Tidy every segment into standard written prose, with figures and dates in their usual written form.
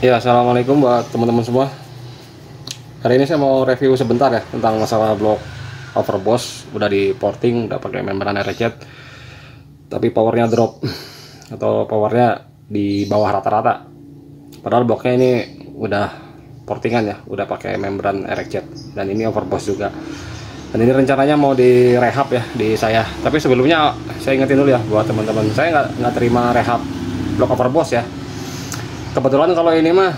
Ya, assalamualaikum buat teman-teman semua. Hari ini saya mau review sebentar ya tentang masalah blok overboss. Udah di porting, udah pakai membran RZ, tapi powernya drop atau powernya di bawah rata-rata. Padahal bloknya ini udah portingan ya, udah pakai membran RZ dan ini overboss juga. Dan ini rencananya mau direhab ya di saya. Tapi sebelumnya saya ingetin dulu ya buat teman-teman, saya nggak terima rehab blok overboss ya. Kebetulan kalau ini mah,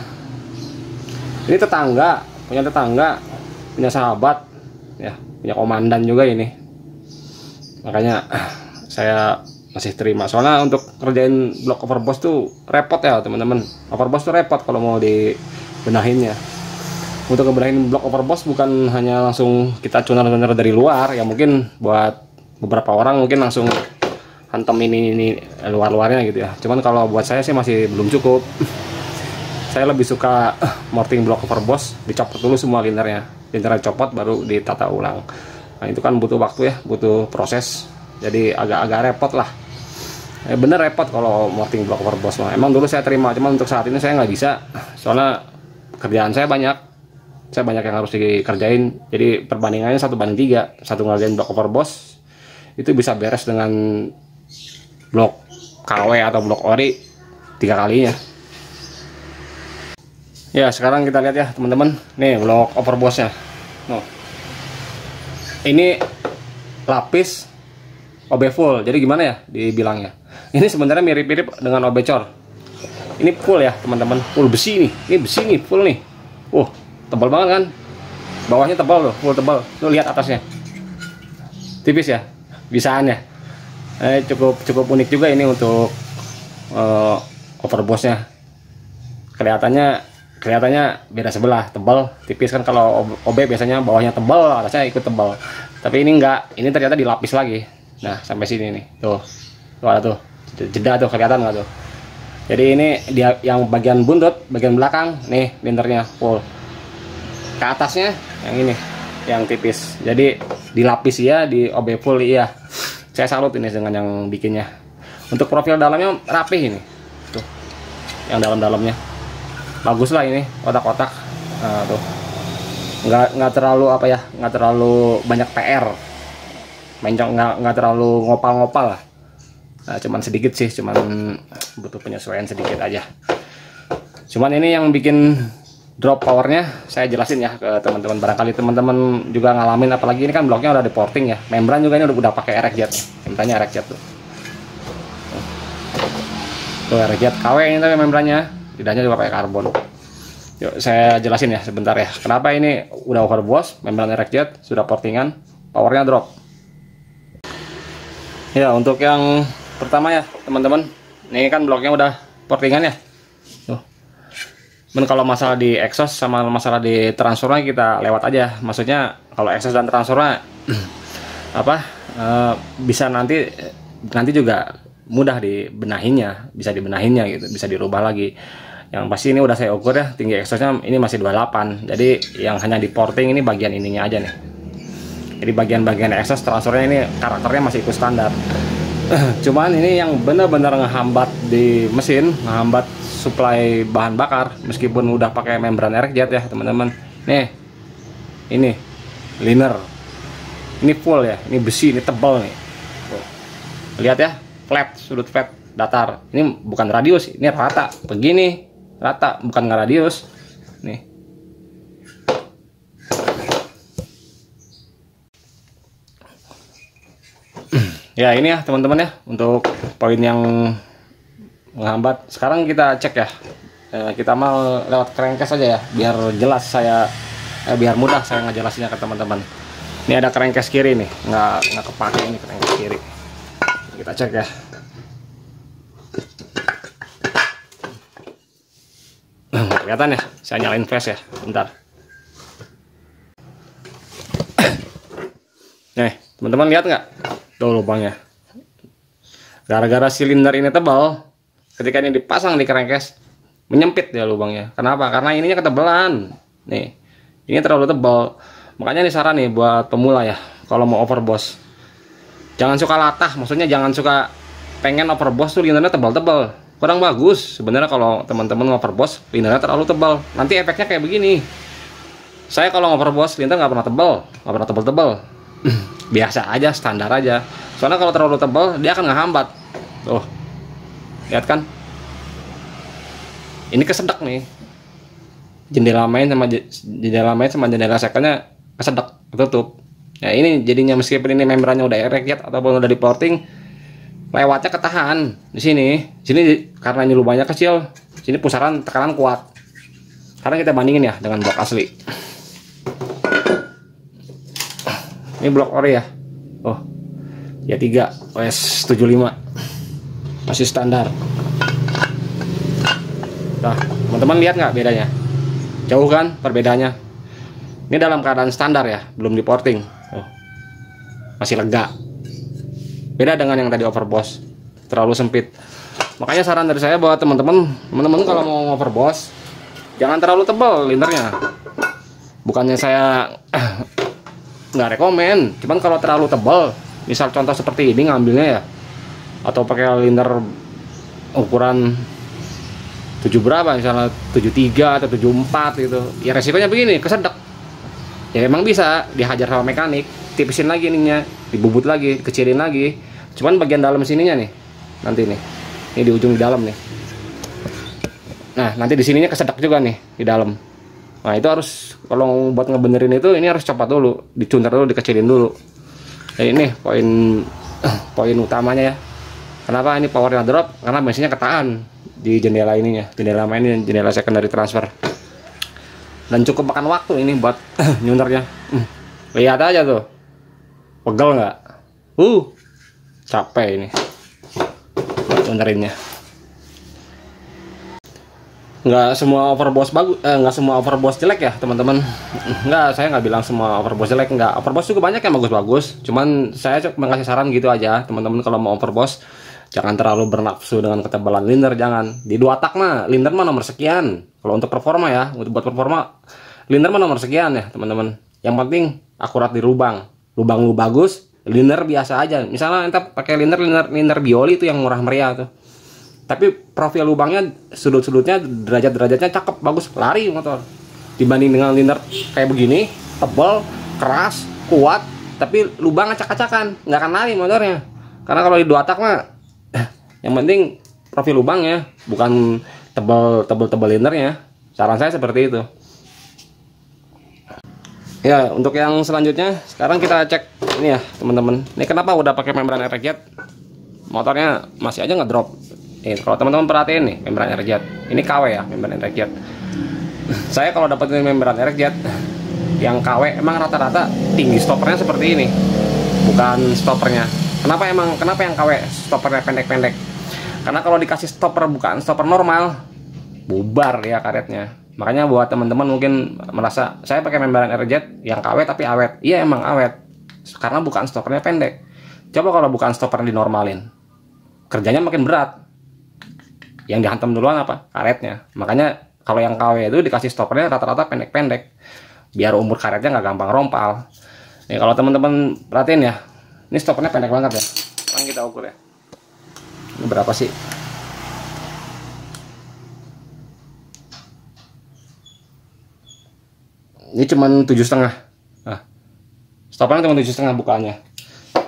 ini punya tetangga, punya sahabat, ya, punya komandan juga ini. Makanya saya masih terima. Soalnya untuk kerjain blok overboss tuh repot ya teman-teman. Overboss tuh repot kalau mau dibenahinnya. Untuk ngebenahin blok overboss bukan hanya langsung kita tuner-tuner dari luar, ya mungkin buat beberapa orang mungkin langsung hantem ini luar-luarnya gitu ya. Cuman kalau buat saya sih masih belum cukup. Saya lebih suka morting blok overboss, dicopot dulu semua linernya copot baru ditata ulang. Nah itu kan butuh waktu ya, butuh proses, jadi agak-agak repot lah. Bener repot kalau morting blok overboss mah. Emang dulu saya terima, cuman untuk saat ini saya nggak bisa, soalnya kerjaan saya banyak yang harus dikerjain. Jadi perbandingannya 1:3, satu ngerjain blok overboss itu bisa beres dengan blok KW atau blok ori 3 kalinya. Ya, sekarang kita lihat ya teman-teman, nih blok overbossnya. Ini lapis OB full, jadi gimana ya dibilangnya, ini sebenarnya mirip-mirip dengan OB cor. Ini full ya teman-teman, full besi nih, ini besi nih full nih. Tebal banget kan, bawahnya tebal loh, full tebal. Tuh lihat atasnya, tipis ya, bisaan ya. Cukup unik juga ini untuk overbossnya. Kelihatannya beda sebelah, tebal, tipis kan. Kalau OB biasanya bawahnya tebal, atasnya ikut tebal. Tapi ini enggak, ini ternyata dilapis lagi. Nah, sampai sini nih. Tuh ada tuh. Jeda tuh, kelihatan nggak tuh? Jadi ini dia yang bagian buntut, bagian belakang nih linternya full. Ke atasnya yang ini, yang tipis. Jadi dilapis ya, di OB full iya. Saya salut ini dengan yang bikinnya. Untuk profil dalamnya rapih ini. Tuh. Yang dalam-dalamnya bagus lah ini, kotak-kotak. Nah, tuh nggak terlalu nggak terlalu banyak PR, nggak terlalu ngopal-ngopal lah. Nah, cuman sedikit sih, cuman butuh penyesuaian sedikit aja. Cuman ini yang bikin drop powernya saya jelasin ya ke teman-teman, barangkali teman-teman juga ngalamin. Apalagi ini kan bloknya udah di porting ya, membran juga ini udah pakai RZ, membrannya RZ tuh RZ KW ini tapi membrannya, lidahnya juga pakai karbon. Yuk saya jelasin ya sebentar ya, kenapa ini udah overboss, membran RZ sudah portingan, powernya drop. Ya, untuk yang pertama ya teman-teman, ini kan bloknya udah portingan ya. Tuh. Men kalau masalah di exhaust sama masalah di transfernya kita lewat aja. Maksudnya kalau exhaust dan transfernya bisa nanti juga mudah dibenahinnya, bisa dibenahinnya gitu, bisa dirubah lagi. Yang pasti ini udah saya ukur ya, tinggi exhaustnya ini masih 28. Jadi yang hanya di porting ini bagian ininya aja nih. Jadi bagian-bagian exhaust transfernya ini karakternya masih ikut standar. Cuman ini yang benar-benar ngehambat di mesin, ngehambat suplai bahan bakar meskipun udah pakai membran RZ ya teman-teman. Nih, ini liner, ini full ya, ini besi, ini tebal nih. Tuh. Lihat ya, flat, sudut flat datar. Ini bukan radius, ini rata, begini rata, bukan nggak radius. Nih. Ya ini ya teman-teman ya, untuk poin yang menghambat. Sekarang kita cek ya, kita mau lewat crankcase aja ya, biar jelas biar mudah saya ngejelasinnya ke teman-teman. Ini ada crankcase kiri nih, nggak kepake ini crankcase kiri. Kita cek ya. Kelihatan ya, saya nyalain flash ya, bentar. Nih teman-teman lihat nggak? Tuh lubangnya. Gara-gara silinder ini tebal, ketika ini dipasang di crankcase menyempit dia lubangnya. Kenapa? Karena ininya ketebalan. Nih, ini terlalu tebal. Makanya nih saran nih buat pemula ya, kalau mau overboss, jangan suka latah. Maksudnya jangan suka pengen overboss tuh linternya tebal-tebal. kurang bagus sebenarnya kalau teman-teman overboss lindernya terlalu tebal. Nanti efeknya kayak begini. Saya kalau overboss linder nggak pernah tebal, nggak pernah tebal-tebal. Biasa aja, standar aja. Soalnya kalau terlalu tebal dia akan ngehambat. Tuh, lihat kan? Ini kesedak nih. Jendela main sama jendela secondnya kesedak, ketutup. Nah ini jadinya meskipun ini membrannya udah erect ataupun udah di porting, lewatnya ketahan di sini. Sini karena ini lubangnya kecil, sini pusaran tekanan kuat. Karena kita bandingin ya dengan blok asli. Ini blok ori ya. Oh, ya 3 OS 75 masih standar. Nah, teman-teman lihat nggak bedanya? Jauh kan perbedaannya? Ini dalam keadaan standar ya, belum di porting. Oh, masih lega. Beda dengan yang tadi overboss, terlalu sempit. Makanya saran dari saya buat teman-teman kalau mau overboss, jangan terlalu tebal lindernya. Bukannya saya nggak rekomen, cuman kalau terlalu tebal, misal contoh seperti ini ngambilnya ya, atau pakai linder ukuran 7 berapa, misalnya 73 atau 74 gitu, ya resikonya begini, kesedek. Ya emang bisa dihajar sama mekanik, tipisin lagi ininya, dibubut lagi, kecilin lagi. Cuman bagian dalam sininya nih, nanti nih, ini di ujung di dalam nih. Nah nanti di sininya kesedek juga nih di dalam. Nah itu harus, kalau buat ngebenerin itu, ini harus copot dulu, dicunter dulu, dikecilin dulu. Jadi ini poin utamanya ya. Kenapa ini powernya drop? Karena mesinnya ketahan di jendela ininya, jendela main ini, jendela secondary transfer. Dan cukup makan waktu ini buat nyunternya. Lihat aja tuh, pegel nggak? Capek ini buat nyunterinnya. Nggak semua overboss bagus, nggak semua overboss jelek ya teman-teman. Nggak, saya nggak bilang semua overboss jelek, nggak. Overboss juga banyak yang bagus-bagus. Cuman saya cuma ngasih saran gitu aja teman-teman, kalau mau overboss jangan terlalu bernafsu dengan ketebalan linder, jangan. Di 2 tak mah linder mah nomor sekian. Kalau untuk performa ya, untuk buat performa linder mah nomor sekian ya teman-teman. Yang penting akurat di lubang lu bagus, linder biasa aja. Misalnya ente pakai linder bioli itu yang murah meriah tuh, tapi profil lubangnya, sudut-sudutnya, derajat-derajatnya cakep, bagus, lari motor. Dibanding dengan linder kayak begini, tebal, keras, kuat, tapi lubang acak-acakan, nggak akan lari motornya. Karena kalau di 2 tak mah, yang penting profil lubangnya, bukan tebal lindernya. Saran saya seperti itu. Ya, untuk yang selanjutnya, sekarang kita cek ini ya teman-teman. Ini kenapa udah pakai membran erect, motornya masih aja ngedrop. Kalau teman-teman perhatiin nih, membran erect, ini KW ya, membran erect. Saya kalau dapetin membran erect yang KW, emang rata-rata tinggi stoppernya seperti ini, bukan stoppernya. Kenapa yang KW stoppernya pendek-pendek? Karena kalau dikasih stopper bukan stopper normal, bubar ya karetnya. Makanya buat teman-teman mungkin merasa saya pakai membran erect yang KW tapi awet. Iya emang awet, karena bukan stoppernya pendek. Coba kalau bukan stoppernya dinormalin, kerjanya makin berat. Yang dihantam duluan apa? Karetnya. Makanya kalau yang KW itu dikasih stoppernya rata-rata pendek-pendek, biar umur karetnya nggak gampang rompal. Nih kalau teman-teman perhatiin ya, ini stoppernya pendek banget ya. Sekarang kita ukur ya. Ini berapa sih? Ini cuman 7,5. Nah, stoppernya cuma 7,5 bukannya.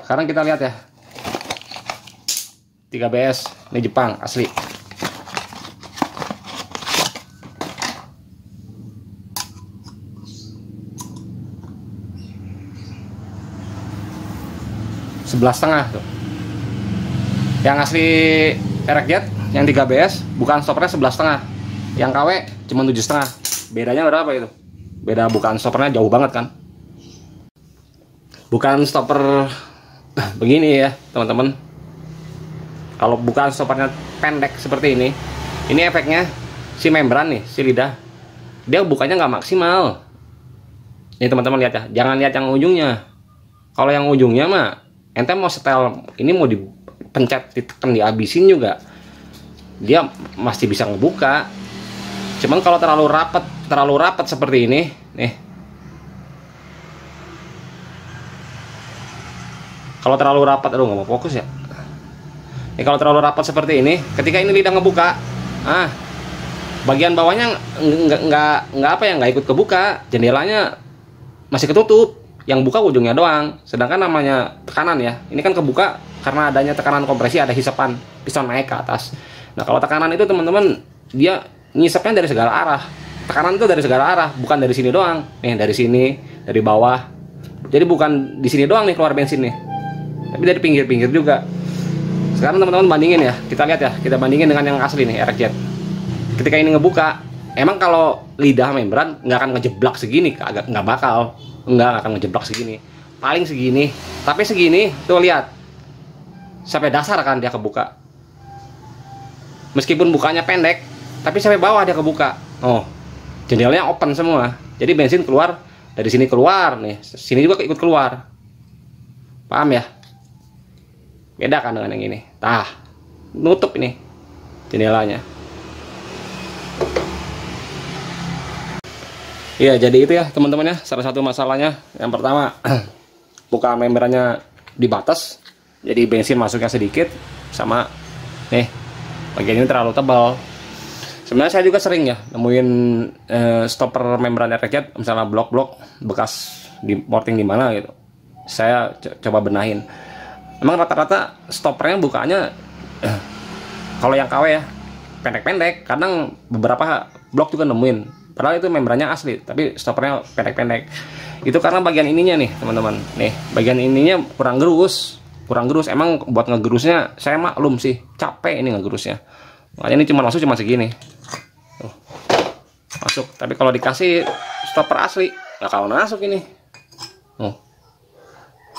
Sekarang kita lihat ya, 3BS, ini Jepang asli. Setengah tuh. Yang asli erect yang 3BS bukan stoppernya 11,5. Yang KW cuma 7,5. Bedanya berapa itu? Beda, bukan stoppernya jauh banget kan? Bukan stopper begini ya teman-teman. Kalau bukan stoppernya pendek seperti ini efeknya si membran nih, si lidah, dia bukanya nggak maksimal. Ini teman-teman lihat ya, jangan lihat yang ujungnya. Kalau yang ujungnya mah ente mau setel ini, mau dipencet, ditekan, dihabisin juga dia masih bisa ngebuka. Cuman kalau terlalu rapat seperti ini nih, kalau terlalu rapat, aduh nggak mau fokus ya. Ini kalau terlalu rapat seperti ini, ketika ini lidah ngebuka, bagian bawahnya nggak ikut kebuka, jendelanya masih ketutup, yang buka ujungnya doang. Sedangkan namanya tekanan ya, ini kan kebuka karena adanya tekanan kompresi, ada hisapan piston naik ke atas. Nah kalau tekanan itu teman-teman, dia ngisapnya dari segala arah. Tekanan itu dari segala arah, bukan dari sini doang. Nih dari sini, dari bawah. Jadi bukan di sini doang nih keluar bensin nih, tapi dari pinggir-pinggir juga. Sekarang teman-teman bandingin ya, kita lihat ya, kita bandingin dengan yang asli nih RX Jet. Ketika ini ngebuka, emang kalau lidah membran nggak akan ngejeblak segini, nggak bakal, nggak akan ngejeblak segini, paling segini. Tapi segini, tuh lihat, sampai dasar kan dia kebuka. Meskipun bukanya pendek, tapi sampai bawah dia kebuka. Oh, jendelanya open semua, jadi bensin keluar dari sini keluar nih, sini juga ikut keluar. Paham ya? Beda kan dengan yang ini. Nah, nutup ini jendelanya. Iya, jadi itu ya teman-teman ya, salah satu masalahnya. Yang pertama, buka membrannya dibatas, jadi bensin masuknya sedikit, sama nih bagian ini terlalu tebal. Sebenarnya saya juga sering ya nemuin stopper membran RX Jet, misalnya blok-blok bekas di porting di mana gitu. Saya coba benahin. Emang rata-rata stoppernya bukanya kalau yang KW ya pendek-pendek, kadang beberapa blok juga nemuin. Padahal itu membrannya asli, tapi stoppernya pendek-pendek. Itu karena bagian ininya nih teman-teman. Nih bagian ininya kurang gerus. Emang buat ngegerusnya saya maklum sih, capek ini ngegerusnya. Makanya ini cuma masuk cuma segini. Masuk, tapi kalau dikasih stopper asli nggak kalau masuk ini.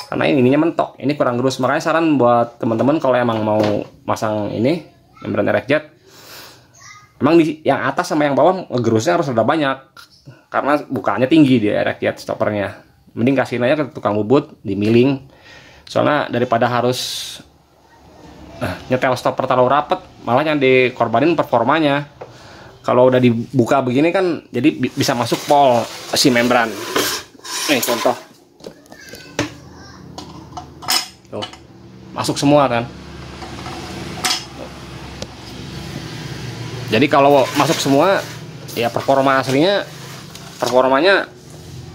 Karena ininya mentok, ini kurang gerus. Makanya saran buat teman-teman kalau emang mau masang ini membran RX Jet, emang di yang atas sama yang bawah ngegerusnya harus ada banyak, karena bukaannya tinggi di RX Jet stoppernya. Mending kasihin aja ke tukang bubut, dimiling. Soalnya daripada harus nyetel stopper terlalu rapet, malah yang dikorbanin performanya. Kalau udah dibuka begini kan, jadi bisa masuk pol si membran. Nih contoh. Tuh, masuk semua kan. Jadi kalau masuk semua, ya performanya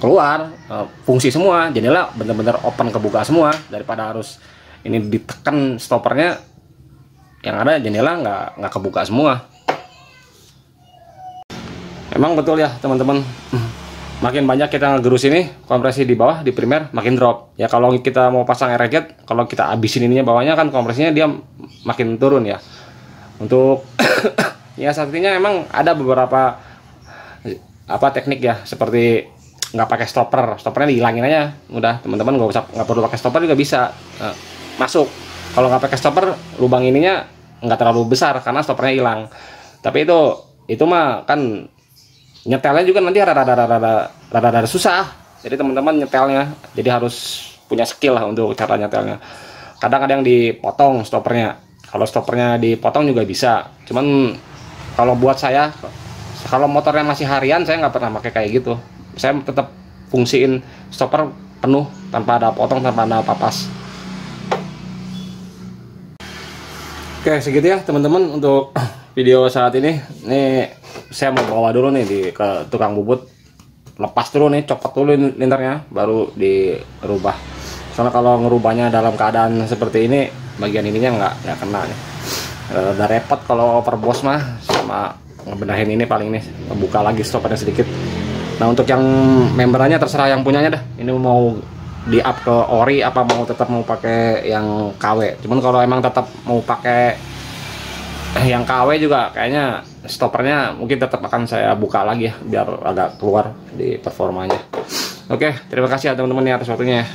keluar, fungsi semua, jadilah bener-bener open kebuka semua, daripada harus ini ditekan stoppernya, yang ada jendela nggak kebuka semua. Emang betul ya teman-teman, makin banyak kita ngegerus ini, kompresi di bawah di primer makin drop. Ya kalau kita mau pasang RX Jet, kalau kita habisin ininya bawahnya kan kompresinya dia makin turun ya. Untuk ya saatnya emang ada beberapa teknik ya, seperti nggak pakai stoppernya dihilangin aja, udah teman-teman nggak perlu pakai stopper juga bisa masuk. Kalau nggak pakai stopper, lubang ininya nggak terlalu besar karena stoppernya hilang. Tapi itu mah kan nyetelnya juga nanti rada susah. Jadi teman-teman nyetelnya, jadi harus punya skill lah untuk cara nyetelnya. Kadang ada yang dipotong stoppernya. Kalau stoppernya dipotong juga bisa. Cuman kalau buat saya, kalau motornya masih harian, saya nggak pernah pakai kayak gitu. Saya tetap fungsiin stopper penuh tanpa ada potong, tanpa ada papas. Oke, segitu ya teman-teman untuk video saat ini. Nih saya mau bawa dulu nih ke tukang bubut, lepas dulu nih, copot dulu linternya, baru dirubah. Soalnya kalau ngerubahnya dalam keadaan seperti ini, bagian ininya nggak kena nih. Udah repot kalau overboss mah, sama ngebenahin ini paling nih buka lagi stoppernya sedikit. Nah untuk yang membrannya terserah yang punyanya dah. Ini mau di up ke ori apa mau tetap mau pakai yang KW. Cuman kalau emang tetap mau pakai yang KW juga kayaknya stoppernya mungkin tetap akan saya buka lagi ya, biar agak keluar di performanya. Oke, terima kasih ya teman-teman ya atas waktunya ya.